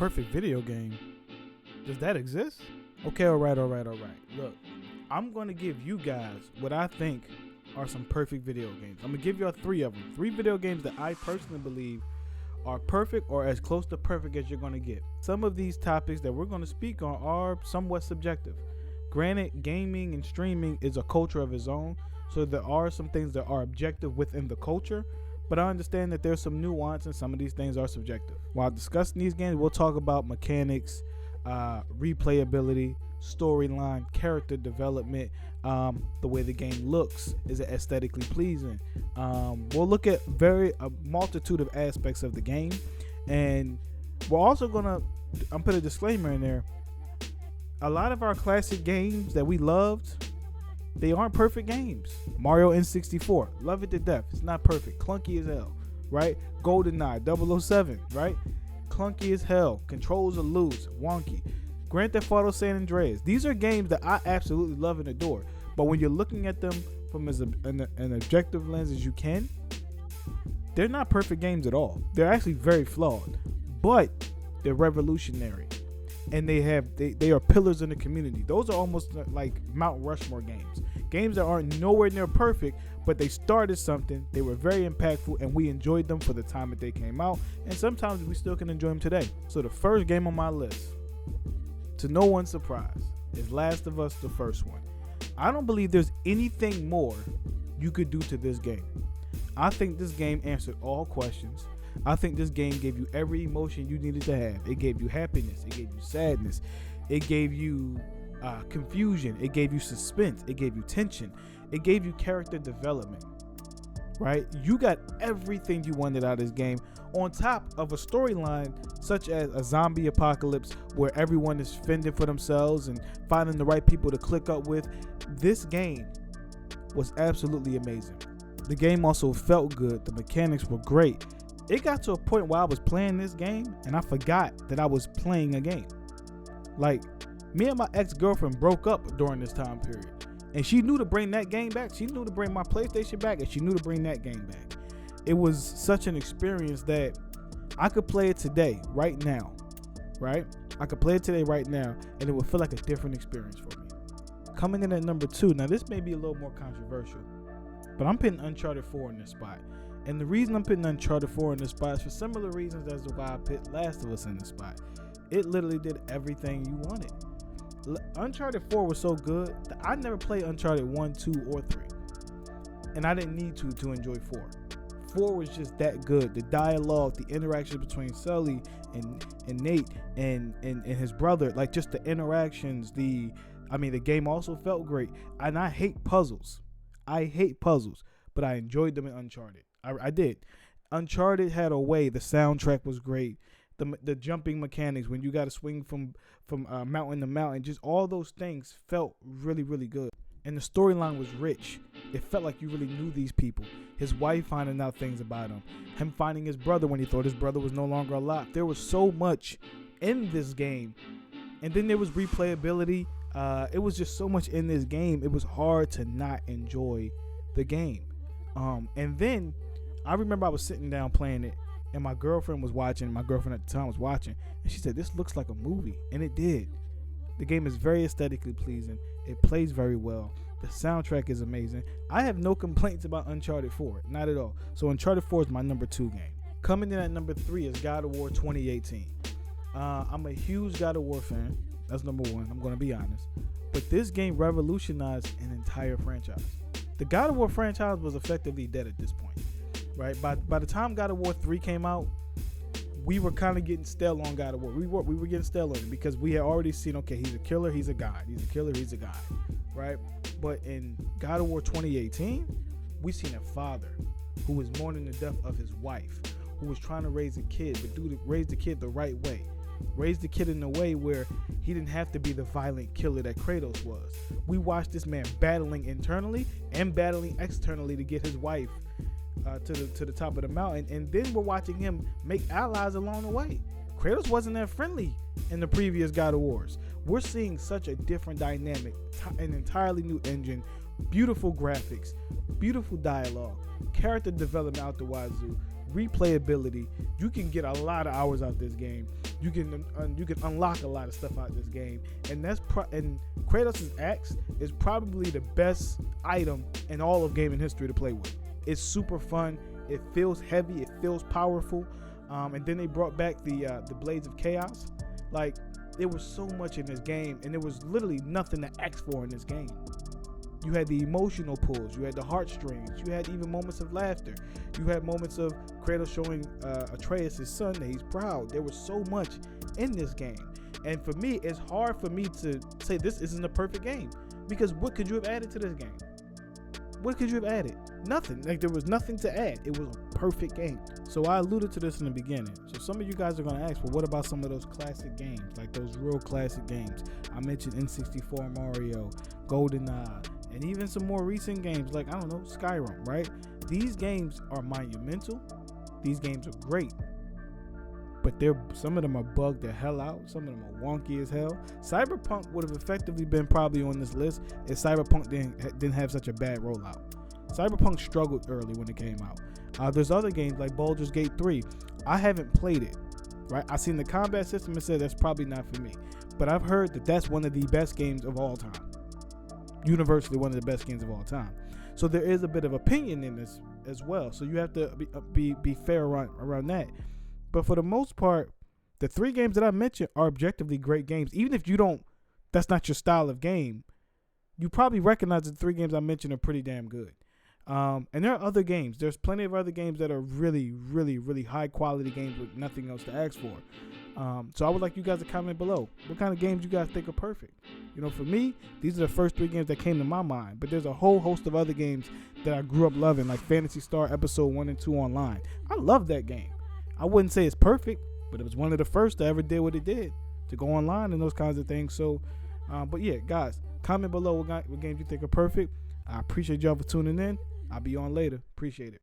perfect video game. Does that exist? Okay, all right. Look, I'm going to give you guys what I think are some perfect video games. I'm going to give y'all 3 of them. 3 video games that I personally believe are perfect or as close to perfect as you're going to get. Some of these topics that we're going to speak on are somewhat subjective. Granted, gaming and streaming is a culture of its own, so there are some things that are objective within the culture, but I understand that there's some nuance and some of these things are subjective. While discussing these games, we'll talk about mechanics, replayability, storyline, character development, the way the game looks, is it aesthetically pleasing. We'll look at a multitude of aspects of the game, and we're also gonna put a disclaimer in there. A lot of our classic games that we loved, they aren't perfect games. Mario N64, love it to death. It's not perfect, clunky as hell, right? GoldenEye, 007, right? Clunky as hell. Controls are loose, wonky. Grand Theft Auto San Andreas. These are games that I absolutely love and adore. But when you're looking at them from an objective lens as you can, they're not perfect games at all. They're actually very flawed, but they're revolutionary, and they are pillars in the community. Those are almost like Mount Rushmore games. Games that aren't nowhere near perfect, but they started something. They were very impactful, and we enjoyed them for the time that they came out, and sometimes we still can enjoy them today. So the first game on my list, to no one's surprise, is Last of Us, the first one. I don't believe there's anything more you could do to this game. I think this game answered all questions. I think this game gave you every emotion you needed to have. It gave you happiness. It gave you sadness. It gave you confusion. It gave you suspense. It gave you tension. It gave you character development, right? You got everything you wanted out of this game, on top of a storyline such as a zombie apocalypse where everyone is fending for themselves and finding the right people to click up with. This game was absolutely amazing. The game also felt good. The mechanics were great. It got to a point where I was playing this game and I forgot that I was playing a game. Like, me and my ex-girlfriend broke up during this time period, and she knew to bring that game back. She knew to bring my PlayStation back, and she knew to bring that game back. It was such an experience that I could play it today, right now, right? I could play it today, right now, and it would feel like a different experience for me. Coming in at number 2, now this may be a little more controversial, but I'm putting Uncharted 4 in this spot. And the reason I'm putting Uncharted 4 in this spot is for similar reasons as to why I put Last of Us in this spot. It literally did everything you wanted. Uncharted 4 was so good that I never played Uncharted 1, 2, or 3. And I didn't need to enjoy 4. 4 was just that good. The dialogue, the interaction between Sully and Nate and his brother, like just the interactions, the game also felt great. And I hate puzzles. But I enjoyed them in Uncharted. I did. Uncharted had a way. The soundtrack was great. The jumping mechanics, when you got to swing from mountain to mountain, just all those things felt really, really good. And the storyline was rich. It felt like you really knew these people. His wife finding out things about him finding his brother when he thought his brother was no longer alive. There was so much in this game. And then there was replayability. It was just so much in this game. It was hard to not enjoy the game. And then I remember I was sitting down playing it, and my girlfriend was watching. My girlfriend at the time was watching, and she said, "This looks like a movie," and it did. The game is very aesthetically pleasing. It plays very well. The soundtrack is amazing. I have no complaints about Uncharted 4, not at all. So Uncharted 4 is my number 2 game. Coming in at number 3 is God of War 2018. I'm a huge God of War fan. That's number 1. I'm going to be honest. But this game revolutionized an entire franchise. The God of War franchise was effectively dead at this point, right? By the time God of War 3 came out, we were kind of getting stale on God of War. We were getting stale on it because we had already seen, okay, he's a killer, he's a god. He's a killer, he's a god, right? But in God of War 2018, we seen a father who was mourning the death of his wife, who was trying to raise a kid, but raise the kid the right way. Raise the kid in a way where he didn't have to be the violent killer that Kratos was. We watched this man battling internally and battling externally to get his wife to the top of the mountain, and then we're watching him make allies along the way. Kratos wasn't that friendly in the previous God of Wars. We're seeing such a different dynamic, an entirely new engine, beautiful graphics, beautiful dialogue, character development out the wazoo, replayability. You can get a lot of hours out this game. you can unlock a lot of stuff out of this game, and and Kratos' axe is probably the best item in all of gaming history to play with. It's super fun. It feels heavy. It feels powerful. And then they brought back the Blades of Chaos. Like, there was so much in this game, and there was literally nothing to ask for in this game. You had the emotional pulls. You had the heartstrings. You had even moments of laughter. You had moments of Kratos showing Atreus, his son, that he's proud. There was so much in this game. And for me, it's hard for me to say this isn't a perfect game. Because what could you have added to this game? What could you have added? Nothing. Like, there was nothing to add. It was a perfect game. So I alluded to this in the beginning. So some of you guys are going to ask, well, what about some of those classic games? Like those real classic games. I mentioned N64 Mario, GoldenEye, and even some more recent games like, I don't know, Skyrim, right? These games are monumental. These games are great. But some of them are bugged the hell out. Some of them are wonky as hell. Cyberpunk would have effectively been probably on this list if Cyberpunk didn't have such a bad rollout. Cyberpunk struggled early when it came out. There's other games like Baldur's Gate 3. I haven't played it, right? I've seen the combat system and said that's probably not for me. But I've heard that that's one of the best games of all time. Universally one of the best games of all time. So there is a bit of opinion in this as well. So you have to be fair around that. But for the most part, the 3 games that I mentioned are objectively great games. Even if that's not your style of game, you probably recognize the 3 games I mentioned are pretty damn good. And there are other games. There's plenty of other games that are really, really, really high quality games with nothing else to ask for. So I would like you guys to comment below. What kind of games you guys think are perfect? You know, for me, these are the first 3 games that came to my mind. But there's a whole host of other games that I grew up loving, like Phantasy Star Episode 1 and 2 online. I love that game. I wouldn't say it's perfect, but it was one of the first to ever did what it did, to go online and those kinds of things. So, but yeah, guys, comment below what games you think are perfect. I appreciate y'all for tuning in. I'll be on later. Appreciate it.